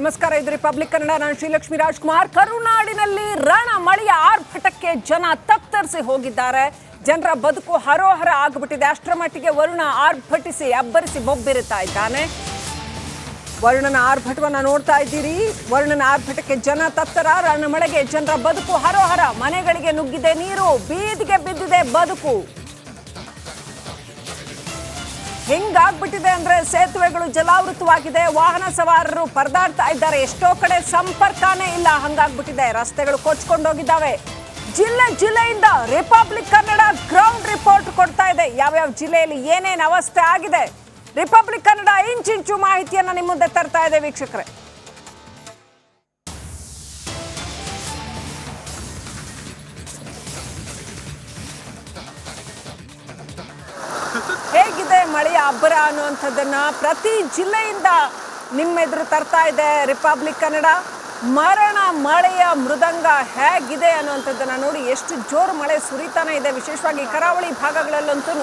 ನಮಸ್ಕಾರ, ಇದು ರಿಪಬ್ಲಿಕ್ ಕನ್ನಡ. ನಾನು ಶ್ರೀಲಕ್ಷ್ಮಿ ರಾಜ್ಕುಮಾರ್. ಕರುನಾಡಿನಲ್ಲಿ ರಣ ಮಳೆಯ ಆರ್ಭಟಕ್ಕೆ ಜನ ತತ್ತರಿಸಿ ಹೋಗಿದ್ದಾರೆ. ಜನರ ಬದುಕು ಹರೋಹರ ಆಗಿಬಿಟ್ಟಿದೆ. ಅಷ್ಟರ ಮಟ್ಟಿಗೆ ವರುಣ ಆರ್ಭಟಿಸಿ ಅಬ್ಬರಿಸಿ ಬೊಬ್ಬಿರುತ್ತಾ ಇದ್ದಾನೆ. ವರುಣನ ಆರ್ಭಟವನ್ನ ನೋಡ್ತಾ ಇದ್ದೀರಿ. ವರುಣನ ಆರ್ಭಟಕ್ಕೆ ಜನ ತತ್ತರ. ರಣ ಮಳೆಗೆ ಜನರ ಬದುಕು ಹರೋಹರ. ಮನೆಗಳಿಗೆ ನುಗ್ಗಿದೆ ನೀರು, ಬೀದಿಗೆ ಬಿದ್ದಿದೆ ಬದುಕು. ಹೆಂಗಾಗ್ಬಿಟ್ಟಿದೆ ಅಂದ್ರೆ ಸೇತುವೆಗಳು ಜಲಾವೃತವಾಗಿದೆ. ವಾಹನ ಸವಾರರು ಪರದಾಡ್ತಾ ಇದ್ದಾರೆ. ಎಷ್ಟೋ ಕಡೆ ಸಂಪರ್ಕನೇ ಇಲ್ಲ, ಹಂಗಾಗ್ಬಿಟ್ಟಿದೆ. ರಸ್ತೆಗಳು ಕೊಚ್ಕೊಂಡೋಗಿದ್ದಾವೆ. ಜಿಲ್ಲೆಯಿಂದ ರಿಪಬ್ಲಿಕ್ ಕನ್ನಡ ಗ್ರೌಂಡ್ ರಿಪೋರ್ಟ್ ಕೊಡ್ತಾ ಇದೆ. ಯಾವ್ಯಾವ ಜಿಲ್ಲೆಯಲ್ಲಿ ಏನೇನು ಅವಸ್ಥೆ ಆಗಿದೆ, ರಿಪಬ್ಲಿಕ್ ಕನ್ನಡ ಇಂಚಿಂಚು ಮಾಹಿತಿಯನ್ನ ನಿಮ್ಮ ಮುಂದೆ ತರ್ತಾ ಇದೆ ವೀಕ್ಷಕರೇ. ಹೇಗಿದೆ ಮಳೆಯ ಅಬ್ಬರ ಅನ್ನುವಂಥದ್ದನ್ನ ಪ್ರತಿ ಜಿಲ್ಲೆಯಿಂದ ನಿಮ್ಮೆದುರು ತರ್ತಾ ಇದೆ ರಿಪಬ್ಲಿಕ್ ಕನ್ನಡ. ಮರಣ ಮಳೆಯ ಮೃದಂಗ ಹೇಗಿದೆ ಅನ್ನುವಂಥದ್ದನ್ನ ನೋಡಿ. ಎಷ್ಟು ಜೋರು ಮಳೆ ಸುರಿತಾನೆ ಇದೆ. ವಿಶೇಷವಾಗಿ ಕರಾವಳಿ ಭಾಗಗಳಲ್ಲಂತೂ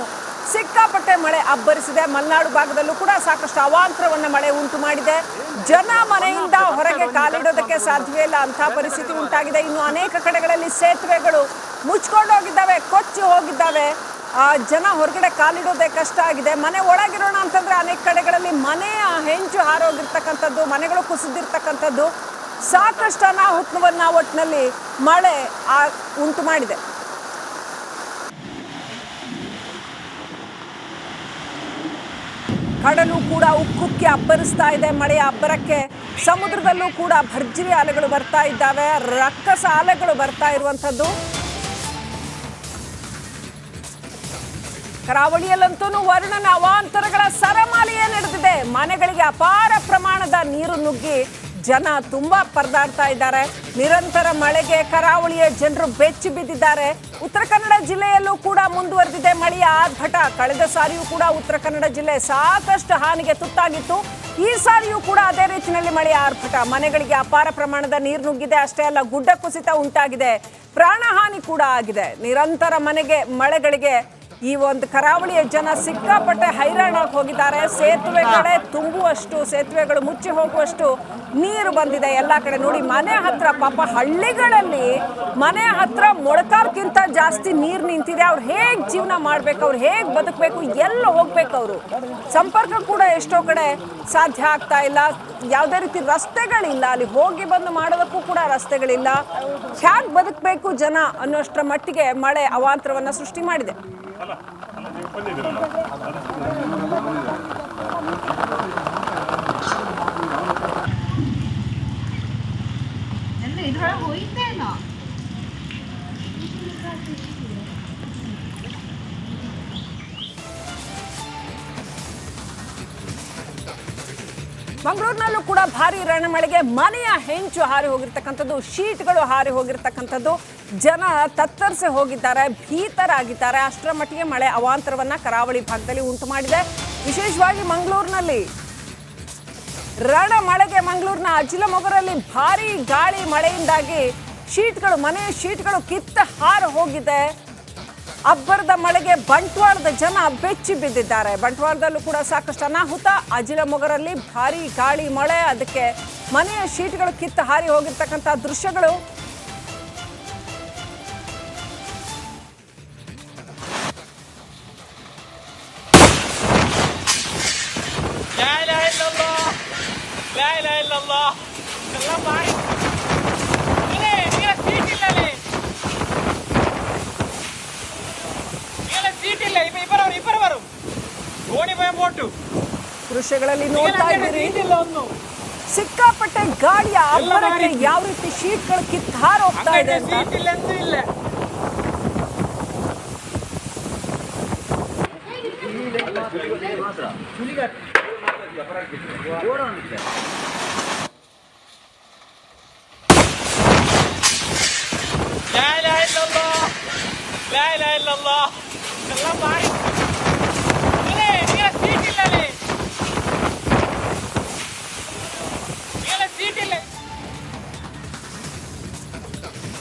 ಸಿಕ್ಕಾಪಟ್ಟೆ ಮಳೆ ಅಬ್ಬರಿಸಿದೆ. ಮಲೆನಾಡು ಭಾಗದಲ್ಲೂ ಕೂಡ ಸಾಕಷ್ಟು ಅವಾಂತರವನ್ನ ಮಳೆ ಉಂಟು ಮಾಡಿದೆ. ಜನ ಮನೆಯಿಂದ ಹೊರಗೆ ಕಾಲಿಡೋದಕ್ಕೆ ಸಾಧ್ಯವೇ ಇಲ್ಲ ಅಂತ ಪರಿಸ್ಥಿತಿ ಉಂಟಾಗಿದೆ. ಇನ್ನು ಅನೇಕ ಕಡೆಗಳಲ್ಲಿ ಸೇತುವೆಗಳು ಮುಚ್ಕೊಂಡು ಹೋಗಿದ್ದಾವೆ, ಕೊಚ್ಚಿ ಹೋಗಿದ್ದಾವೆ. ಜನ ಹೊರಗಡೆ ಕಾಲಿಡೋದೇ ಕಷ್ಟ ಆಗಿದೆ. ಮನೆ ಒಳಗಿರೋಣ ಅಂತಂದ್ರೆ ಅನೇಕ ಕಡೆಗಳಲ್ಲಿ ಮನೆಯ ಹೆಂಚು ಹಾರೋಗಿರ್ತಕ್ಕಂಥದ್ದು, ಮನೆಗಳು ಕುಸಿದಿರ್ತಕ್ಕಂಥದ್ದು, ಸಾಕಷ್ಟು ಅನಾಹುತವನ್ನ ಒಟ್ಟಿನಲ್ಲಿ ಮಳೆ ಉಂಟು ಮಾಡಿದೆ. ಕಡಲು ಕೂಡ ಉಕ್ಕುಕ್ಕಿ ಅಬ್ಬರಿಸ್ತಾ ಇದೆ. ಮಳೆಯ ಅಬ್ಬರಕ್ಕೆ ಸಮುದ್ರದಲ್ಲೂ ಕೂಡ ಭರ್ಜರಿ ಅಲೆಗಳು ಬರ್ತಾ ಇದ್ದಾವೆ. ರಕ್ಕಸ ಅಲೆಗಳು ಬರ್ತಾ ಇರುವಂಥದ್ದು. ಕರಾವಳಿಯಲ್ಲಂತೂ ವರುಣನ ಅವಾಂತರಗಳ ಸರಮಾಲೆಯೇ ನಡೆದಿದೆ. ಮನೆಗಳಿಗೆ ಅಪಾರ ಪ್ರಮಾಣದ ನೀರು ನುಗ್ಗಿ ಜನ ತುಂಬಾ ಪರದಾಡ್ತಾ ಇದ್ದಾರೆ. ನಿರಂತರ ಮಳೆಗೆ ಕರಾವಳಿಯ ಜನರು ಬೆಚ್ಚಿ ಬಿದ್ದಿದ್ದಾರೆ. ಉತ್ತರ ಕನ್ನಡ ಜಿಲ್ಲೆಯಲ್ಲೂ ಕೂಡ ಮುಂದುವರೆದಿದೆ ಮಳೆಯ ಆರ್ಭಟ. ಕಳೆದ ಸಾರಿಯೂ ಕೂಡ ಉತ್ತರ ಕನ್ನಡ ಜಿಲ್ಲೆ ಸಾಕಷ್ಟು ಹಾನಿಗೆ ತುತ್ತಾಗಿತ್ತು. ಈ ಸಾರಿಯೂ ಕೂಡ ಅದೇ ರೀತಿಯಲ್ಲಿ ಮಳೆಯ ಆರ್ಭಟ. ಮನೆಗಳಿಗೆ ಅಪಾರ ಪ್ರಮಾಣದ ನೀರು ನುಗ್ಗಿದೆ. ಅಷ್ಟೇ ಅಲ್ಲ, ಗುಡ್ಡ ಕುಸಿತ ಉಂಟಾಗಿದೆ, ಪ್ರಾಣಹಾನಿ ಕೂಡ ಆಗಿದೆ. ನಿರಂತರ ಮಳೆಗಳಿಗೆ ಈ ಒಂದು ಕರಾವಳಿಯ ಜನ ಸಿಕ್ಕಾಪಟ್ಟೆ ಹೈರಾಣಾಗಿ ಹೋಗಿದ್ದಾರೆ. ಸೇತುವೆಗಳೇ ತುಂಬುವಷ್ಟು, ಸೇತುವೆಗಳು ಮುಚ್ಚಿ ಹೋಗುವಷ್ಟು ನೀರು ಬಂದಿದೆ ಎಲ್ಲ ಕಡೆ. ನೋಡಿ, ಮನೆ ಹತ್ರ ಪಾಪ ಹಳ್ಳಿಗಳಲ್ಲಿ ಮನೆ ಹತ್ರ ಮೊಳಕಾಲ್ಕಿಂತ ಜಾಸ್ತಿ ನೀರು ನಿಂತಿದೆ. ಅವ್ರು ಹೇಗೆ ಜೀವನ ಮಾಡ್ಬೇಕು, ಅವ್ರು ಹೇಗೆ ಬದುಕಬೇಕು, ಎಲ್ಲ ಹೋಗ್ಬೇಕು ಅವರು. ಸಂಪರ್ಕ ಕೂಡ ಎಷ್ಟೋ ಕಡೆ ಸಾಧ್ಯ ಆಗ್ತಾ ಇಲ್ಲ. ಯಾವುದೇ ರೀತಿ ರಸ್ತೆಗಳಿಲ್ಲ, ಅಲ್ಲಿ ಹೋಗಿ ಬಂದು ಮಾಡೋದಕ್ಕೂ ಕೂಡ ರಸ್ತೆಗಳಿಲ್ಲ. ಹೇಗೆ ಬದುಕಬೇಕು ಜನ ಅನ್ನೋಷ್ಟರ ಮಟ್ಟಿಗೆ ಮಳೆ ಅವಾಂತರವನ್ನ ಸೃಷ್ಟಿ ಮಾಡಿದೆ. ಮಂಗಳೂರಿನಲ್ಲೂ ಕೂಡ ಭಾರಿ ರಣಮಳೆಗೆ ಮನೆಯ ಹೆಂಚು ಹಾರಿ ಹೋಗಿರ್ತಕ್ಕಂಥದ್ದು, ಶೀಟ್ಗಳು ಹಾರಿ ಹೋಗಿರ್ತಕ್ಕಂಥದ್ದು. ಜನ ತತ್ತರಿಸಿ ಹೋಗಿದ್ದಾರೆ, ಭೀತರಾಗಿದ್ದಾರೆ. ಅಷ್ಟರ ಮಟ್ಟಿಗೆ ಮಳೆ ಅವಾಂತರವನ್ನ ಕರಾವಳಿ ಭಾಗದಲ್ಲಿ ಉಂಟು ಮಾಡಿದೆ. ವಿಶೇಷವಾಗಿ ಮಂಗಳೂರಿನಲ್ಲಿ ರಣ ಮಳೆಗೆ ಮಂಗಳೂರಿನ ಅಜಿಲಮೊಗರಲ್ಲಿ ಭಾರಿ ಗಾಳಿ ಮಳೆಯಿಂದಾಗಿ ಮನೆಯ ಶೀಟ್ಗಳು ಕಿತ್ತ ಹಾರಿ ಹೋಗಿದೆ. ಅಬ್ಬರದ ಮಳೆಗೆ ಬಂಟ್ವಾಳದ ಜನ ಬೆಚ್ಚಿ ಬಿದ್ದಿದ್ದಾರೆ. ಬಂಟ್ವಾಳದಲ್ಲೂ ಕೂಡ ಸಾಕಷ್ಟು ಅನಾಹುತ. ಅಜಿಲಮೊಗರಲ್ಲಿ ಭಾರಿ ಗಾಳಿ ಮಳೆ, ಅದಕ್ಕೆ ಮನೆಯ ಶೀಟ್ಗಳು ಕಿತ್ತ ಹಾರಿ ಹೋಗಿರ್ತಕ್ಕಂಥ ದೃಶ್ಯಗಳು. ದೃಶ್ಯಗಳಲ್ಲಿ ನೋಡ್ತಾ ಇದ್ದೀರಿ. ಸಿಕ್ಕಾಪಟ್ಟೆ ಗಾಳಿಯ ಅಬ್ಬರಕ್ಕೆ ಯಾವ ರೀತಿ ಶೀಟ್ಗಳು ಕಿತ್ತು ಹಾರಿ ಹೋಗ್ತಾ ಇದೆ ಅಂತ.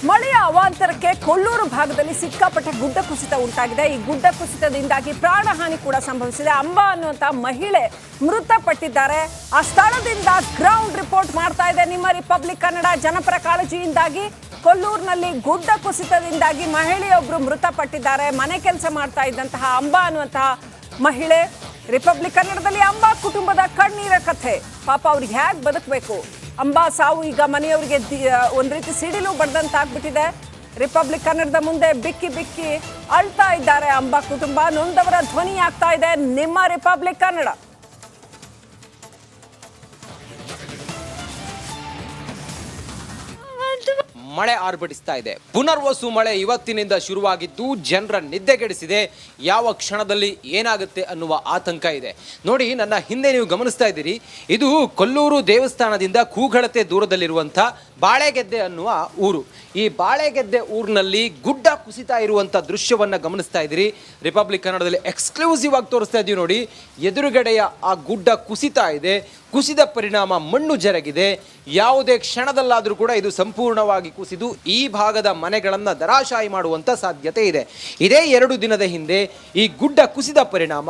ಮಳೆಯ ಅವಾಂತರಕ್ಕೆ ಕೊಲ್ಲೂರು ಭಾಗದಲ್ಲಿ ಸಿಕ್ಕಾಪಟ್ಟೆ ಗುಡ್ಡ ಕುಸಿತ ಉಂಟಾಗಿದೆ. ಈ ಗುಡ್ಡ ಕುಸಿತದಿಂದಾಗಿ ಪ್ರಾಣಹಾನಿ ಕೂಡ ಸಂಭವಿಸಿದೆ. ಅಂಬಾ ಅನ್ನುವಂತ ಮಹಿಳೆ ಮೃತಪಟ್ಟಿದ್ದಾರೆ. ಆ ಸ್ಥಳದಿಂದ ಗ್ರೌಂಡ್ ರಿಪೋರ್ಟ್ ಮಾಡ್ತಾ ಇದೆ ನಿಮ್ಮ ರಿಪಬ್ಲಿಕ್ ಕನ್ನಡ. ಜನಪರ ಕಾಳಜಿಯಿಂದಾಗಿ ಕೊಲ್ಲೂರಿನಲ್ಲಿ ಗುಡ್ಡ ಕುಸಿತದಿಂದಾಗಿ ಮಹಿಳೆಯೊಬ್ಬರು ಮೃತಪಟ್ಟಿದ್ದಾರೆ. ಮನೆ ಕೆಲಸ ಮಾಡ್ತಾ ಇದ್ದಂತಹ ಅಂಬಾ ಅನ್ನುವಂತಹ ಮಹಿಳೆ. ರಿಪಬ್ಲಿಕ್ ಕನ್ನಡದಲ್ಲಿ ಅಂಬಾ ಕುಟುಂಬದ ಕಣ್ಣೀರ ಕಥೆ. ಪಾಪ ಅವ್ರಿಗೆ ಹೇಗೆ ಬದುಕಬೇಕು? ಅಂಬಾ ಸಾವು ಈಗ ಮನೆಯವರಿಗೆ ಒಂದ್ ರೀತಿ ಸಿಡಿಲು ಬಡ್ದಂತಾಗ್ಬಿಟ್ಟಿದೆ. ರಿಪಬ್ಲಿಕ್ ಕನ್ನಡದ ಮುಂದೆ ಬಿಕ್ಕಿ ಬಿಕ್ಕಿ ಅಳ್ತಾ ಇದ್ದಾರೆ ಅಂಬಾ ಕುಟುಂಬ. ನೊಂದವರ ಧ್ವನಿ ಆಗ್ತಾ ಇದೆ ನಿಮ್ಮ ರಿಪಬ್ಲಿಕ್ ಕನ್ನಡ. ಮಳೆ ಆರ್ಭಟಿಸ್ತಾ ಇದೆ. ಪುನರ್ವಸು ಮಳೆ ಇವತ್ತಿನಿಂದ ಶುರುವಾಗಿದ್ದು ಜನರ ನಿದ್ದೆಗೆಡಿಸಿದೆ. ಯಾವ ಕ್ಷಣದಲ್ಲಿ ಏನಾಗುತ್ತೆ ಅನ್ನುವ ಆತಂಕ ಇದೆ. ನೋಡಿ, ನನ್ನ ಹಿಂದೆ ನೀವು ಗಮನಿಸ್ತಾ ಇದ್ದೀರಿ, ಇದು ಕೊಲ್ಲೂರು ದೇವಸ್ಥಾನದಿಂದ ಕೂಗಳತೆ ದೂರದಲ್ಲಿರುವಂಥ ಬಾಳೆಗೆದ್ದೆ ಅನ್ನುವ ಊರು. ಈ ಬಾಳೆಗೆದ್ದೆ ಊರಿನಲ್ಲಿ ಗುಡ್ಡ ಕುಸಿತಾ ಇರುವಂಥ ದೃಶ್ಯವನ್ನು ಗಮನಿಸ್ತಾ ಇದ್ದೀರಿ. ರಿಪಬ್ಲಿಕ್ ಕನ್ನಡದಲ್ಲಿ ಎಕ್ಸ್ಕ್ಲೂಸಿವ್ ಆಗಿ ತೋರಿಸ್ತಾ ಇದ್ದೀವಿ ನೋಡಿ. ಎದುರುಗಡೆಯ ಆ ಗುಡ್ಡ ಕುಸಿತಾ ಇದೆ. ಕುಸಿದ ಪರಿಣಾಮ ಮಣ್ಣು ಜರಗಿದೆ. ಯಾವುದೇ ಕ್ಷಣದಲ್ಲಾದರೂ ಕೂಡ ಇದು ಸಂಪೂರ್ಣವಾಗಿ ಕುಸಿದು ಈ ಭಾಗದ ಮನೆಗಳನ್ನು ದರಾಶಾಯಿ ಮಾಡುವಂಥ ಸಾಧ್ಯತೆ ಇದೆ. ಇದೇ 2 ದಿನದ ಹಿಂದೆ ಈ ಗುಡ್ಡ ಕುಸಿದ ಪರಿಣಾಮ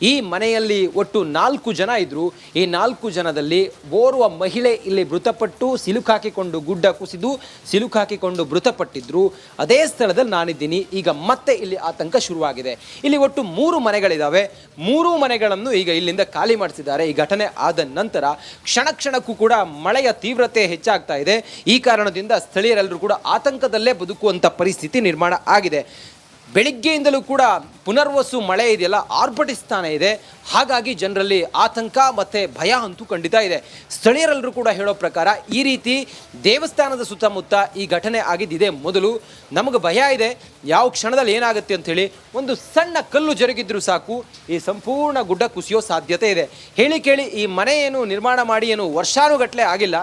ಈ ಮನೆಯಲ್ಲಿ ಒಟ್ಟು 4 ಜನ ಇದ್ರು. ಈ 4 ಜನದಲ್ಲಿ ಓರ್ವ ಮಹಿಳೆ ಇಲ್ಲಿ ಮೃತಪಟ್ಟು ಸಿಲುಕಾಕಿಕೊಂಡು ಗುಡ್ಡ ಕುಸಿದು ಸಿಲುಕಾಕಿಕೊಂಡು ಮೃತಪಟ್ಟಿದ್ರು. ಅದೇ ಸ್ಥಳದಲ್ಲಿ ನಾನಿದ್ದೀನಿ. ಈಗ ಮತ್ತೆ ಇಲ್ಲಿ ಆತಂಕ ಶುರುವಾಗಿದೆ. ಇಲ್ಲಿ ಒಟ್ಟು 3 ಮನೆಗಳಿದ್ದಾವೆ. 3 ಮನೆಗಳನ್ನು ಈಗ ಇಲ್ಲಿಂದ ಖಾಲಿ ಮಾಡಿಸಿದ್ದಾರೆ. ಈ ಘಟನೆ ಆದ ನಂತರ ಕ್ಷಣ ಕ್ಷಣಕ್ಕೂ ಕೂಡ ಮಳೆಯ ತೀವ್ರತೆ ಹೆಚ್ಚಾಗ್ತಾ ಇದೆ. ಈ ಕಾರಣದಿಂದ ಸ್ಥಳೀಯರೆಲ್ಲರೂ ಕೂಡ ಆತಂಕದಲ್ಲೇ ಬದುಕುವಂಥ ಪರಿಸ್ಥಿತಿ ನಿರ್ಮಾಣ ಆಗಿದೆ. ಬೆಳಿಗ್ಗೆಯಿಂದಲೂ ಕೂಡ ಪುನರ್ವಸು ಮಳೆ ಇದೆಯಲ್ಲ ಆರ್ಭಟಿಸ್ತಾನೆ ಇದೆ. ಹಾಗಾಗಿ ಜನರಲ್ಲಿ ಆತಂಕ ಮತ್ತು ಭಯ ಅಂತೂ ಖಂಡಿತ ಇದೆ. ಸ್ಥಳೀಯರೆಲ್ಲರೂ ಕೂಡ ಹೇಳೋ ಪ್ರಕಾರ ಈ ರೀತಿ ದೇವಸ್ಥಾನದ ಸುತ್ತಮುತ್ತ ಈ ಘಟನೆ ಆಗಿದ್ದಿದೆ ಮೊದಲು. ನಮಗೆ ಭಯ ಇದೆ ಯಾವ ಕ್ಷಣದಲ್ಲಿ ಏನಾಗುತ್ತೆ ಅಂಥೇಳಿ. ಒಂದು ಸಣ್ಣ ಕಲ್ಲು ಜರುಗಿದ್ರೂ ಸಾಕು ಈ ಸಂಪೂರ್ಣ ಗುಡ್ಡ ಕುಸಿಯೋ ಸಾಧ್ಯತೆ ಇದೆ. ಹೇಳಿ ಕೇಳಿ ಈ ಮನೆ ಏನು ನಿರ್ಮಾಣ ಮಾಡಿ ಏನು ವರ್ಷಾನುಗಟ್ಟಲೆ ಆಗಿಲ್ಲ,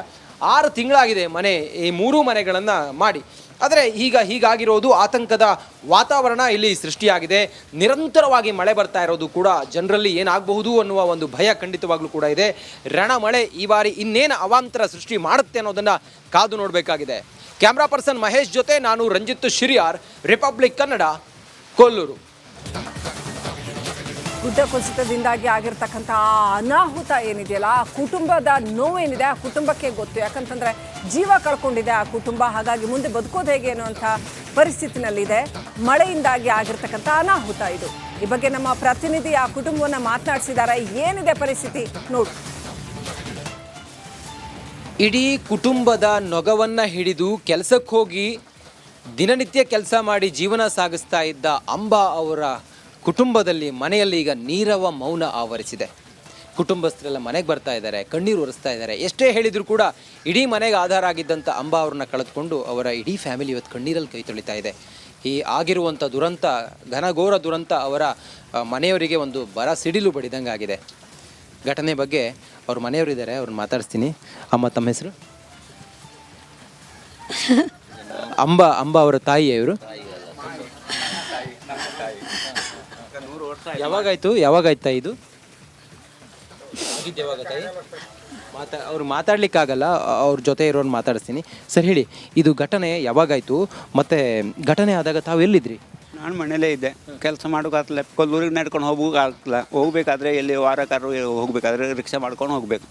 6 ತಿಂಗಳಾಗಿದೆ ಮನೆ, ಈ 3 ಮನೆಗಳನ್ನು ಮಾಡಿ. ಆದರೆ ಹೀಗಾಗಿರೋದು ಆತಂಕದ ವಾತಾವರಣ ಇಲ್ಲಿ ಸೃಷ್ಟಿಯಾಗಿದೆ. ನಿರಂತರವಾಗಿ ಮಳೆ ಬರ್ತಾ ಇರೋದು ಕೂಡ ಜನರಲ್ಲಿ ಏನಾಗಬಹುದು ಅನ್ನುವ ಒಂದು ಭಯ ಖಂಡಿತವಾಗ್ಲೂ ಕೂಡ ಇದೆ. ರಣಮಳೆ ಈ ಬಾರಿ ಇನ್ನೇನು ಅವಾಂತರ ಸೃಷ್ಟಿ ಮಾಡುತ್ತೆ ಅನ್ನೋದನ್ನು ಕಾದು ನೋಡಬೇಕಾಗಿದೆ. ಕ್ಯಾಮ್ರಾ ಪರ್ಸನ್ ಮಹೇಶ್ ಜೊತೆ ನಾನು ರಂಜಿತ್ ಶಿರಿಯಾರ್, ರಿಪಬ್ಲಿಕ್ ಕನ್ನಡ, ಕೊಲ್ಲೂರು. ಗುಡ್ಡ ಕುಸಿತದಿಂದಾಗಿ ಆಗಿರ್ತಕ್ಕಂಥ ಅನಾಹುತ ಏನಿದೆಯಲ್ಲ, ಆ ಕುಟುಂಬದ ನೋವೇನಿದೆ ಆ ಕುಟುಂಬಕ್ಕೆ ಗೊತ್ತು. ಯಾಕಂತಂದ್ರೆ ಜೀವ ಕಳ್ಕೊಂಡಿದೆ ಆ ಕುಟುಂಬ. ಹಾಗಾಗಿ ಮುಂದೆ ಬದುಕೋದು ಹೇಗೆ ಅನ್ನುವಂಥ ಪರಿಸ್ಥಿತಿನಲ್ಲಿದೆ. ಮಳೆಯಿಂದಾಗಿ ಆಗಿರ್ತಕ್ಕಂಥ ಅನಾಹುತ ಇದು. ಈ ಬಗ್ಗೆ ನಮ್ಮ ಪ್ರತಿನಿಧಿ ಆ ಕುಟುಂಬವನ್ನ ಮಾತನಾಡಿಸಿದ್ದಾರೆ. ಏನಿದೆ ಪರಿಸ್ಥಿತಿ ನೋಡು. ಇಡೀ ಕುಟುಂಬದ ನೊಗವನ್ನ ಹಿಡಿದು ಕೆಲಸಕ್ಕೆ ಹೋಗಿ ದಿನನಿತ್ಯ ಕೆಲಸ ಮಾಡಿ ಜೀವನ ಸಾಗಿಸ್ತಾ ಇದ್ದ ಅಂಬಾ ಅವರ ಕುಟುಂಬದಲ್ಲಿ ಮನೆಯಲ್ಲಿ ಈಗ ನೀರವ ಮೌನ ಆವರಿಸಿದೆ. ಕುಟುಂಬಸ್ಥರೆಲ್ಲ ಮನೆಗೆ ಬರ್ತಾ ಇದ್ದಾರೆ, ಕಣ್ಣೀರು ಒರೆಸ್ತಾ ಇದ್ದಾರೆ. ಎಷ್ಟೇ ಹೇಳಿದರೂ ಕೂಡ ಇಡೀ ಮನೆಗೆ ಆಧಾರ ಆಗಿದ್ದಂಥ ಅಂಬಾ ಅವ್ರನ್ನ ಕಳೆದುಕೊಂಡು ಅವರ ಇಡೀ ಫ್ಯಾಮಿಲಿ ಇವತ್ತು ಕಣ್ಣೀರಲ್ಲಿ ಕೈ ತೊಳಿತಾ ಇದೆ. ಈ ಆಗಿರುವಂಥ ದುರಂತ, ಘನಘೋರ ದುರಂತ ಅವರ ಮನೆಯವರಿಗೆ ಒಂದು ಬರ ಸಿಡಿಲು ಬಡಿದಂಗೆ ಆಗಿದೆ. ಘಟನೆ ಬಗ್ಗೆ ಅವ್ರ ಮನೆಯವರಿದ್ದಾರೆ, ಅವ್ರನ್ನ ಮಾತಾಡಿಸ್ತೀನಿ. ಅಮ್ಮ, ತಮ್ಮ ಹೆಸರು? ಅಂಬಾ ಅವರ ತಾಯಿಯೇ ಇವರು? ಯಾವಾಗಾಯ್ತಾ ಇದು? ಅವ್ರು ಮಾತಾಡ್ಲಿಕ್ಕಾಗಲ್ಲ, ಅವ್ರ ಜೊತೆ ಇರೋರು ಮಾತಾಡಿಸ್ತೀನಿ. ಸರ್ ಹೇಳಿ, ಇದು ಘಟನೆ ಯಾವಾಗಾಯ್ತು ಮತ್ತು ಘಟನೆ ಆದಾಗ ತಾವು ಎಲ್ಲಿದ್ರಿ? ನಾನು ಮನೇಲೇ ಇದ್ದೆ. ಕೆಲಸ ಮಾಡೋಕ್ಕಾಗಲ್ಲ, ಕೊಲ್ಲೂರಿಗೆ ನಡ್ಕೊಂಡು ಹೋಗೋಕ್ಕಾಗಲ್ಲ. ಹೋಗ್ಬೇಕಾದ್ರೆ ಎಲ್ಲಿ ವಾರಕ್ಕಾರು ಹೋಗ್ಬೇಕಾದ್ರೆ ರಿಕ್ಷಾ ಮಾಡ್ಕೊಂಡು ಹೋಗ್ಬೇಕು.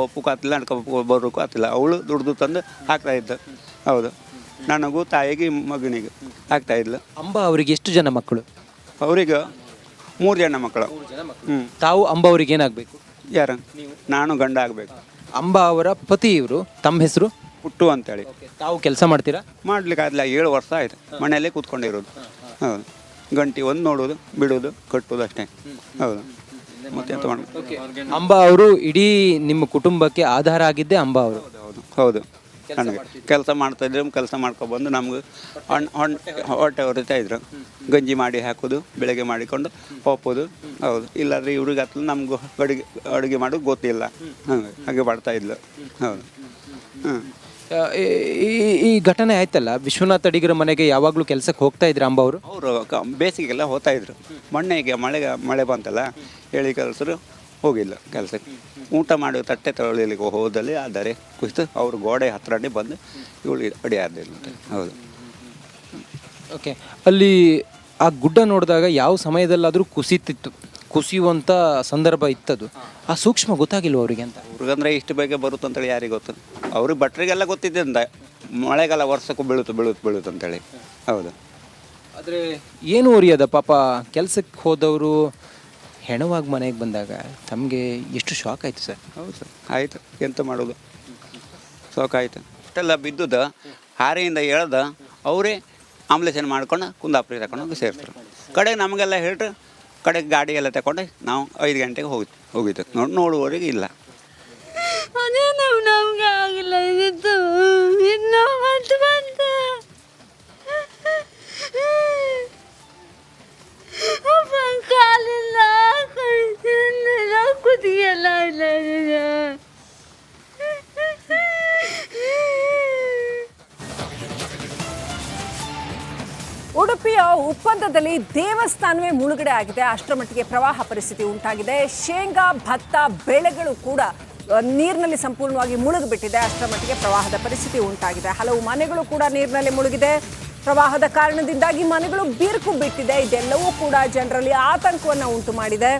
ಹೋಗೋಕ್ಕಾಗ್ತಿಲ್ಲ, ಬರೋಕ್ಕೂ ಆಗ್ತಿಲ್ಲ. ಅವಳು ದುಡ್ದು ತಂದು ಹಾಕ್ತಾಯಿದ್ದ. ಹೌದು, ನನಗೂ ತಾಯಿಗೆ ಮಗನಿಗೆ ಆಗ್ತಾಯಿದ್ಲು. ಅಂಬಾ ಅವರಿಗೆ ಎಷ್ಟು ಜನ ಮಕ್ಕಳು? ಅವರಿಗೆ 3 ಜನ ಮಕ್ಕಳು. ತಾವು ಅಂಬಾ ಅವ್ರಿಗೆ ಏನಾಗಬೇಕು? ಯಾರು? ನಾನು ಗಂಡ ಆಗಬೇಕು. ಅಂಬಾ ಅವರ ಪತಿ ಇವರು. ತಮ್ಮ ಹೆಸರು? ಪುಟ್ಟು ಅಂತೇಳಿ. ತಾವು ಕೆಲಸ ಮಾಡ್ತೀರಾ? ಮಾಡ್ಲಿಕ್ಕಾಗಲ್ಲ, 7 ವರ್ಷ ಆಯ್ತು ಮನೆಯಲ್ಲೇ ಕೂತ್ಕೊಂಡಿರೋದು. ಹೌದು, ಗಂಟೆ ಒಂದು ನೋಡೋದು, ಬಿಡೋದು, ಕಟ್ಟೋದು ಅಷ್ಟೇ. ಹೌದು, ಮತ್ತೆ ಎಂತ ಮಾಡೋದು. ಅಂಬಾ ಅವರು ಇಡೀ ನಿಮ್ಮ ಕುಟುಂಬಕ್ಕೆ ಆಧಾರ ಆಗಿದ್ದೆ ಅಂಬಾ ಅವರು. ಹೌದು, ನನಗೆ ಕೆಲಸ ಮಾಡ್ತಾಯಿದ್ರು. ಕೆಲಸ ಮಾಡ್ಕೊಬಂದು ನಮ್ಗೆ ಹೊಟ್ಟೆ ಹೊರಿತಾ ಇದ್ರು. ಗಂಜಿ ಮಾಡಿ ಹಾಕೋದು, ಬೆಳಗ್ಗೆ ಮಾಡಿಕೊಂಡು ಹೋಗ್ಬೋದು. ಹೌದು, ಇಲ್ಲಾಂದ್ರೆ ಇವ್ರಿಗೆ ಹತ್ತಲು ನಮ್ಗೆ ಅಡುಗೆ ಮಾಡೋದು ಗೊತ್ತಿಲ್ಲ. ಹಾಗೆ ಮಾಡ್ತಾ ಇದ್ಲು. ಹೌದು. ಈ ಘಟನೆ ಆಯ್ತಲ್ಲ, ವಿಶ್ವನಾಥ್ ಅಡಿಗರ ಮನೆಗೆ ಯಾವಾಗಲೂ ಕೆಲಸಕ್ಕೆ ಹೋಗ್ತಾ ಇದ್ರು ಅಂಬಾ ಅವರು? ಅವರು ಬೇಸಿಗೆಲ್ಲ ಹೋಗ್ತಾ ಇದ್ರು. ಮೊನ್ನೆಗೆ ಮಳೆ ಬಂತಲ್ಲ, ಹೇಳಿ ಕೆಲಸರು ಹೋಗಿಲ್ಲ ಕೆಲಸಕ್ಕೆ. ಊಟ ಮಾಡಿ ತಟ್ಟೆ ತೊಳಿಲಿಕ್ಕೆ ಹೋದಲ್ಲಿ ಆದರೆ ಕುಸಿತು ಅವ್ರ ಗೋಡೆ ಹತ್ರನೇ ಬಂದು ಇವಳು ಅಡಿ ಆದಿಲ್ಲ. ಹೌದು. ಓಕೆ, ಅಲ್ಲಿ ಆ ಗುಡ್ಡ ನೋಡಿದಾಗ ಯಾವ ಸಮಯದಲ್ಲಾದರೂ ಕುಸಿಯುವಂಥ ಸಂದರ್ಭ ಇತ್ತದು, ಆ ಸೂಕ್ಷ್ಮ ಗೊತ್ತಾಗಿಲ್ವ ಅವರಿಗೆ ಅಂತ? ಅವ್ರಿಗಂದ್ರೆ ಇಷ್ಟು ಬೇಗ ಬರುತ್ತೆ ಅಂತೇಳಿ ಯಾರಿಗೆ ಗೊತ್ತು? ಅವ್ರಿಗೆ ಭಟ್ರಿಗೆಲ್ಲ ಗೊತ್ತಿದೆ ಅಂತ, ಮಳೆಗಾಲ ವರ್ಷಕ್ಕೂ ಬೀಳುತ್ತೆ ಅಂತೇಳಿ. ಹೌದು. ಆದರೆ ಏನು ಒರಿಯದ ಪಾಪ ಕೆಲಸಕ್ಕೆ ಹೋದವರು ಹೆಣವಾಗಿ ಮನೆಗೆ ಬಂದಾಗ ತಮಗೆ ಎಷ್ಟು ಶಾಕ್ ಆಯಿತು ಸರ್? ಹೌದು ಸರ್, ಆಯಿತು, ಎಂತ ಮಾಡೋದು, ಸೋಕಾಯ್ತು. ಅಷ್ಟೆಲ್ಲ ಬಿದ್ದುದ ಹಾರೆಯಿಂದ ಎಳ್ದ ಅವರೇ ಆಂಬ್ಯುಲೆನ್ಸ್ ಮಾಡ್ಕೊಂಡು ಕುಂದಾಪುರ ತಗೊಂಡು ಸೇರ್ತಾರೆ. ಕಡೆಗೆ ನಮಗೆಲ್ಲ ಹೇಳ್ರಿ, ಕಡೆಗೆ ಗಾಡಿ ಎಲ್ಲ ತಗೊಂಡು ನಾವು 5 ಗಂಟೆಗೆ ಹೋಗಿತ್ತು ನೋಡುವವರೆಗೆ ಇಲ್ಲ. ಅದೇ ನಮ್ಗೆ ಆಗಿಲ್ಲ, ಇದಿತ್ತು ಇನ್ನು ಮತ್ತೆ ಬಂತ ಕಾಲಿಲ್ಲ, ಕುದಿಯಲ್ಲ ಇಲ್ಲ. ಉಡುಪಿಯ ಉಪ್ಪಂದದಲ್ಲಿ ದೇವಸ್ಥಾನವೇ ಮುಳುಗಡೆ ಆಗಿದೆ. ಅಷ್ಟರ ಮಟ್ಟಿಗೆ ಪ್ರವಾಹ ಪರಿಸ್ಥಿತಿ ಉಂಟಾಗಿದೆ. ಶೇಂಗಾ, ಭತ್ತ ಬೆಳೆಗಳು ಕೂಡ ನೀರಿನಲ್ಲಿ ಸಂಪೂರ್ಣವಾಗಿ ಮುಳುಗಿಬಿಟ್ಟಿದೆ. ಅಷ್ಟರ ಮಟ್ಟಿಗೆ ಪ್ರವಾಹದ ಪರಿಸ್ಥಿತಿ ಉಂಟಾಗಿದೆ. ಹಲವು ಮನೆಗಳು ಕೂಡ ನೀರಿನಲ್ಲಿ ಮುಳುಗಿದೆ. ಪ್ರವಾಹದ ಕಾರಣದಿಂದಾಗಿ ಮನೆಗಳು ಬಿರುಕು ಬಿಟ್ಟಿದೆ. ಇದೆಲ್ಲವೂ ಕೂಡ ಜನರಲ್ಲಿ ಆತಂಕವನ್ನು ಉಂಟು ಮಾಡಿದೆ.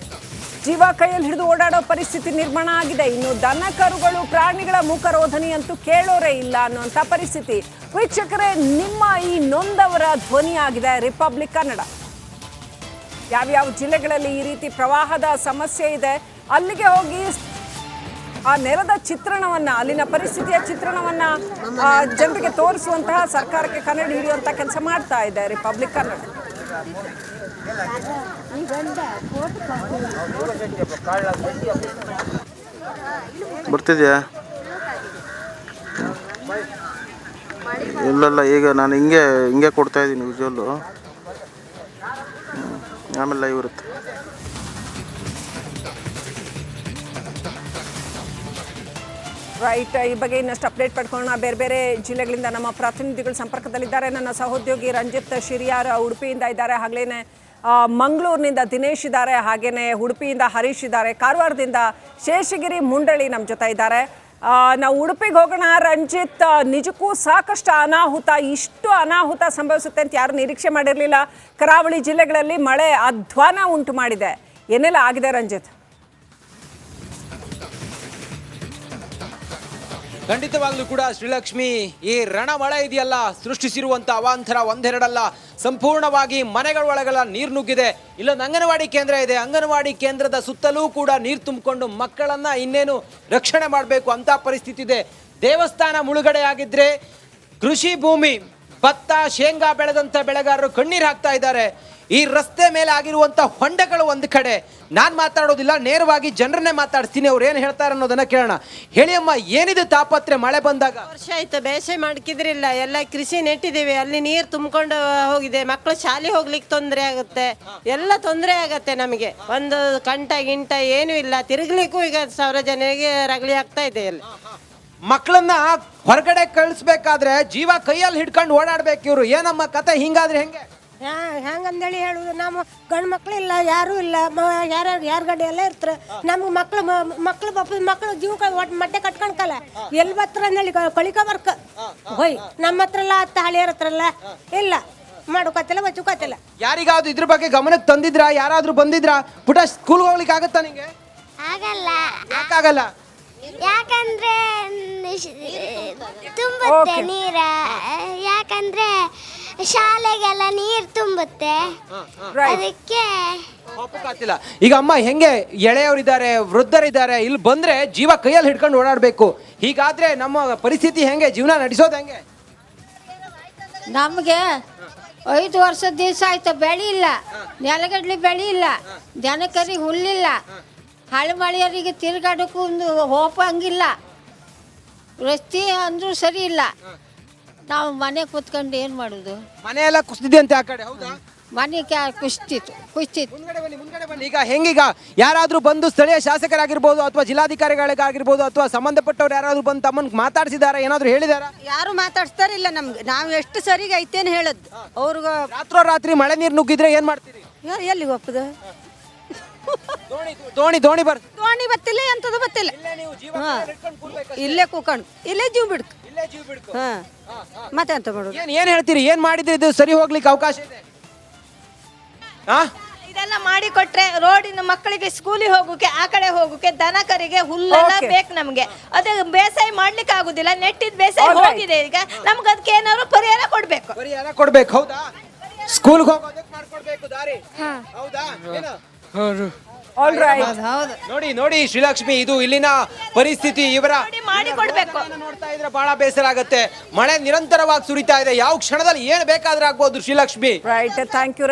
ಜೀವ ಕೈಯಲ್ಲಿ ಹಿಡಿದು ಓಡಾಡೋ ಪರಿಸ್ಥಿತಿ ನಿರ್ಮಾಣ ಆಗಿದೆ. ಇನ್ನು ದನ ಕರುಗಳು, ಪ್ರಾಣಿಗಳ ಮೂಕರೋಧನಿ ಅಂತೂ ಕೇಳೋರೇ ಇಲ್ಲ ಅನ್ನುವಂಥ ಪರಿಸ್ಥಿತಿ. ವೀಕ್ಷಕರೇ, ನಿಮ್ಮ ಈ ನೊಂದವರ ಧ್ವನಿಯಾಗಿದೆ ರಿಪಬ್ಲಿಕ್ ಕನ್ನಡ. ಯಾವ್ಯಾವ ಜಿಲ್ಲೆಗಳಲ್ಲಿ ಈ ರೀತಿ ಪ್ರವಾಹದ ಸಮಸ್ಯೆ ಇದೆ ಅಲ್ಲಿಗೆ ಹೋಗಿ ಆ ನೆಲದ ಚಿತ್ರಣವನ್ನ, ಅಲ್ಲಿನ ಪರಿಸ್ಥಿತಿಯ ಚಿತ್ರಣವನ್ನ ಜನರಿಗೆ ತೋರಿಸುವಂತಹ, ಸರ್ಕಾರಕ್ಕೆ ಕನ್ನಡಿ ಹಿಡಿಯುವಂತಹ ಕೆಲಸ ಮಾಡ್ತಾ ಇದೆ ರಿಪಬ್ಲಿಕ್ ಕನ್ನಡ. ಬರ್ತಿದ್ಯಾ? ಇಲ್ಲಲ್ಲ, ಈಗ ನಾನು ಹಿಂಗೆ ಕೊಡ್ತಾ ಇದ್ದೀನಿ ವಿಜುವಲ್ಲು, ಆಮೇಲೆ ಲೈವ್ ಇರುತ್ತೆ. ರೈಟ್, ಈ ಬಗ್ಗೆ ಇನ್ನಷ್ಟು ಅಪ್ಡೇಟ್ ಪಡ್ಕೊಳ್ಳೋಣ. ಬೇರೆ ಬೇರೆ ಜಿಲ್ಲೆಗಳಿಂದ ನಮ್ಮ ಪ್ರತಿನಿಧಿಗಳು ಸಂಪರ್ಕದಲ್ಲಿದ್ದಾರೆ. ನನ್ನ ಸಹೋದ್ಯೋಗಿ ರಂಜಿತ್ ಶಿರಿಯಾರ್ ಉಡುಪಿಯಿಂದ ಇದ್ದಾರೆ, ಹಾಗೇನೆ ಮಂಗಳೂರಿನಿಂದ ದಿನೇಶ್ ಇದ್ದಾರೆ, ಹಾಗೇನೆ ಉಡುಪಿಯಿಂದ ಹರೀಶ್ ಇದ್ದಾರೆ, ಕಾರವಾರದಿಂದ ಶೇಷಗಿರಿ ಮುಂಡಳಿ ನಮ್ಮ ಜೊತೆ ಇದ್ದಾರೆ. ನಾವು ಉಡುಪಿಗೆ ಹೋಗೋಣ. ರಂಜಿತ್, ನಿಜಕ್ಕೂ ಸಾಕಷ್ಟು ಅನಾಹುತ, ಇಷ್ಟು ಅನಾಹುತ ಸಂಭವಿಸುತ್ತೆ ಅಂತ ಯಾರು ನಿರೀಕ್ಷೆ ಮಾಡಿರಲಿಲ್ಲ. ಕರಾವಳಿ ಜಿಲ್ಲೆಗಳಲ್ಲಿ ಮಳೆ ಅಧ್ವಾನ ಉಂಟು ಮಾಡಿದೆ. ಏನೆಲ್ಲ ಆಗಿದೆ ರಂಜಿತ್? ಖಂಡಿತವಾಗ್ಲೂ ಕೂಡ ಶ್ರೀಲಕ್ಷ್ಮಿ, ಈ ರಣ ಮಳೆ ಇದೆಯಲ್ಲ, ಸೃಷ್ಟಿಸಿರುವಂಥ ಅವಾಂತರ ಒಂದೆರಡಲ್ಲ, ಸಂಪೂರ್ಣವಾಗಿ ಮನೆಗಳೊಳಗೆಲ್ಲ ನೀರು ನುಗ್ಗಿದೆ. ಇಲ್ಲೊಂದು ಅಂಗನವಾಡಿ ಕೇಂದ್ರ ಇದೆ, ಅಂಗನವಾಡಿ ಕೇಂದ್ರದ ಸುತ್ತಲೂ ಕೂಡ ನೀರು ತುಂಬಿಕೊಂಡು ಮಕ್ಕಳನ್ನ ಇನ್ನೇನು ರಕ್ಷಣೆ ಮಾಡಬೇಕು ಅಂತ ಪರಿಸ್ಥಿತಿ ಇದೆ. ದೇವಸ್ಥಾನ ಮುಳುಗಡೆ ಆಗಿದ್ರೆ ಕೃಷಿ ಭೂಮಿ, ಭತ್ತ, ಶೇಂಗಾ ಬೆಳೆದಂಥ ಬೆಳೆಗಾರರು ಕಣ್ಣೀರು ಹಾಕ್ತಾ ಇದ್ದಾರೆ. ಈ ರಸ್ತೆ ಮೇಲೆ ಆಗಿರುವಂಥ ಹೊಂಡಗಳು ಒಂದು ಕಡೆ. ನಾನು ಮಾತಾಡೋದಿಲ್ಲ, ನೇರವಾಗಿ ಜನರನ್ನೇ ಮಾತಾಡ್ತೀನಿ, ಅವ್ರು ಏನು ಹೇಳ್ತಾರೆ ಅನ್ನೋದನ್ನ ಕೇಳೋಣ. ಹೇಳಿ ಅಮ್ಮ, ಏನಿದೆ ತಾಪತ್ರೆ ಮಳೆ ಬಂದಾಗ? ವರ್ಷ ಆಯ್ತು ಬೇಸಾಯ ಮಾಡ್ಕಿದ್ರಿಲ್ಲ, ಎಲ್ಲ ಕೃಷಿ ನೆಟ್ಟಿದ್ದೀವಿ, ಅಲ್ಲಿ ನೀರು ತುಂಬಿಕೊಂಡು ಹೋಗಿದೆ. ಮಕ್ಕಳು ಶಾಲೆ ಹೋಗ್ಲಿಕ್ಕೆ ತೊಂದರೆ ಆಗುತ್ತೆ, ಎಲ್ಲ ತೊಂದರೆ ಆಗತ್ತೆ ನಮಗೆ. ಒಂದು ಗಿಂಟ ಏನೂ ಇಲ್ಲ, ತಿರುಗ್ಲಿಕ್ಕೂ ಈಗ 1000 ಜನರಿಗೆ ರಗಳಿ ಆಗ್ತಾ ಇದೆ. ಎಲ್ಲ ಮಕ್ಕಳನ್ನ ಹೊರಗಡೆ ಕಳಿಸ್ಬೇಕಾದ್ರೆ ಜೀವ ಕೈಯಲ್ಲಿ ಹಿಡ್ಕೊಂಡು ಓಡಾಡ್ಬೇಕು ಇವ್ರು. ಏನಮ್ಮ ಕತೆ ಹಿಂಗಾದ್ರೆ ಹೆಂಗೆ? ಹೆಂಗಂದೇಳಿ ಹೇಳುದು, ನಮ್ಮ ಗಂಡು ಮಕ್ಳು ಇಲ್ಲ, ಯಾರೂ ಇಲ್ಲ, ಯಾರ ಗಡಿ ಎಲ್ಲ ಇರ್ತಾರೆ. ನಮ್ಗೆ ಮಕ್ಳು ಜೀವಕ್ಕೆ ಮಟ್ಟೆ ಕಟ್ಕೊಂಡ್ಕಲ್ಲ, ಎಲ್ಲಿ ಬರ್ತಾರ ಅಂದೇಳಿ ಕಳಿಕ ಬರ್ಕ ಹೋಯ್. ನಮ್ಮ ಹತ್ರ ಎಲ್ಲ ಹಳಿಯರ ಹತ್ರ ಎಲ್ಲ ಇಲ್ಲ, ಮಾಡೋಕತ್ತಿಲ್ಲ, ಬಚ್ಚುಕತ್ತಿಲ್ಲ. ಯಾರಿಗಾದ್ರು ಇದ್ರ ಬಗ್ಗೆ ಗಮನಕ್ಕೆ ತಂದಿದ್ರಾ? ಯಾರಾದ್ರೂ ಬಂದಿದ್ರಾ? ಪುಟ ಸ್ಕೂಲ್ಗೆ ಹೋಗ್ಲಿಕ್ಕೆ ಆಗತ್ತಾ ನಿಂಗೆ? ಆಗಲ್ಲ. ಯಾಕಾಗಲ್ಲ? ಯಾಕಂದ್ರೆ ತುಂಬುತ್ತೆ ನೀರ, ಯಾಕಂದ್ರೆ ಶಾಲೆಗೆಲ್ಲ ನೀರು ತುಂಬುತ್ತೆ, ಅದಕ್ಕೆ ಹೋಗಕ್ಕಾಗ್ತಿಲ್ಲ. ಈಗ ಅಮ್ಮ ಹೆಂಗೆ, ಎಳೆಯವರಿದ್ದಾರೆ, ವೃದ್ಧರಿದ್ದಾರೆ, ಇಲ್ಲಿ ಬಂದ್ರೆ ಜೀವ ಕೈಯಲ್ಲಿ ಹಿಡ್ಕೊಂಡು ಓಡಾಡ್ಬೇಕು. ಹೀಗಾದ್ರೆ ನಮ್ಮ ಪರಿಸ್ಥಿತಿ ಹೆಂಗೆ, ಜೀವನ ನಡೆಸೋದು ಹೆಂಗೆ? ನಮಗೆ 5 ವರ್ಷದ ದಿವಸ ಆಯ್ತು, ಬೆಳೆ ಇಲ್ಲ, ನೆಲಗಡ್ಲಿ ಬೆಳೆ ಇಲ್ಲ, ದನಕರಿಗೆ ಹುಲ್ಲಿಲ್ಲ, ಹಳೆ ಮಳೆಯವರಿಗೆ ತಿರುಗಾಡೋಕ್ಕೂ ಒಂದು ಹೋಪಂಗಿಲ್ಲ, ರಸ್ತೆ ಅಂದ್ರೂ ಸರಿ ಇಲ್ಲ. ನಾವು ಮನೆ ಕೂತ್ಕೊಂಡು ಏನು ಮಾಡೋದು? ಮನೆಯೆಲ್ಲ ಕುಸಿದಿದೆ ಅಂತ ಆ ಕಡೆ, ಹೌದಾ? ಮನೆ ಕುಸ್ತಿತ್ತು. ಮುಂದ್ಗಡೆ ಬನ್ನಿ. ಈಗ ಹೆಂಗೀಗ ಯಾರಾದ್ರೂ ಬಂದು ಸ್ಥಳೀಯ ಶಾಸಕರಾಗಿರ್ಬೋದು ಅಥವಾ ಜಿಲ್ಲಾಧಿಕಾರಿಗಳಿಗಾಗಿರ್ಬೋದು ಅಥವಾ ಸಂಬಂಧಪಟ್ಟವ್ರು ಯಾರಾದ್ರೂ ಬಂದು ತಮ್ಮನ್ನು ಮಾತಾಡ್ಸಿದಾರ, ಏನಾದ್ರು ಹೇಳಿದಾರ? ಯಾರು ಮಾತಾಡ್ಸ್ತಾರಿಲ್ಲ ನಮ್ಗೆ. ನಾವು ಎಷ್ಟು ಸರಿಗೆ ಐತೇನು ಹೇಳದ್ ಅವ್ರಿಗೆ. ರಾತ್ರಿ ಮಳೆ ನೀರು ನುಗ್ಗಿದ್ರೆ ಏನ್ ಮಾಡ್ತೀರಿ? ಎಲ್ಲಿಗೆ ಒಪ್ಪದು? ದೋಣಿ ಬರ್ ದೋಣಿ ಬತ್ತಿಲ್ಲ ಎಂತದು ಬತ್ತಿಲ್ಲ ಇಲ್ಲೇ ಕೂಕೊಂಡು ಇಲ್ಲೇ ಜೀವ ಬಿಡ್ಕು ಹಾ ಮತ್ತೆ ಎಂತ ಮಾಡೋದು ಏನ್ ಹೇಳ್ತೀರಿ? ಏನ್ ಮಾಡಿದ್ರೆ ಇದು ಸರಿ ಹೋಗ್ಲಿಕ್ಕೆ ಅವಕಾಶ ಇದೆ? ಇದೆಲ್ಲ ಮಾಡಿ ಕೊಟ್ರೆ ರೋಡಿನ ಮಕ್ಕಳಿಗೆ ಸ್ಕೂಲಿಗೆ ಹೋಗೋಕೆ ಆ ಕಡೆ ಹೋಗೋಕೆ ದನ ಕರಿಗೆ ಹುಲ್ಲೆಲ್ಲ Okay. ಬೇಕು ನಮ್ಗೆ. ಅದೇ ಬೇಸಾಯ ಮಾಡ್ಲಿಕ್ಕೆ ಆಗುದಿಲ್ಲ, ನೆಟ್ಟಿದ್ ಬೇಸಾಯ All right. ಹೋಗಿದೆ ಈಗ. ನಮ್ಗೆ ಅದಕ್ಕೆ ಏನಾದ್ರು ಪರಿಹಾರ ಕೊಡ್ಬೇಕು. ಪರಿಹಾರ ಕೊಡ್ಬೇಕು, ಹೌದಾ? ಸ್ಕೂಲ್ಗೆ ಹೋಗೋದಕ್ಕೆ ಮಾಡ್ಕೊಡ್ಬೇಕು ದಾರಿ, ಹೌದಾ? ಏನು? All right. ನೋಡಿ ಶ್ರೀಲಕ್ಷ್ಮಿ, ಇದು ಇಲ್ಲಿನ ಪರಿಸ್ಥಿತಿ. ಇವರ ಮಾಡಿ ಕೊಡ್ಬೇಕು. ನೋಡ್ತಾ ಇದ್ರೆ ಬಹಳ ಬೇಸರ ಆಗತ್ತೆ. ಮಳೆ ನಿರಂತರವಾಗಿ ಸುರಿತಾ ಇದೆ. ಯಾವ ಕ್ಷಣದಲ್ಲಿ ಏನ್ ಬೇಕಾದ್ರೂ ಆಗ್ಬೋದು ಶ್ರೀಲಕ್ಷ್ಮಿ. Right, thank you.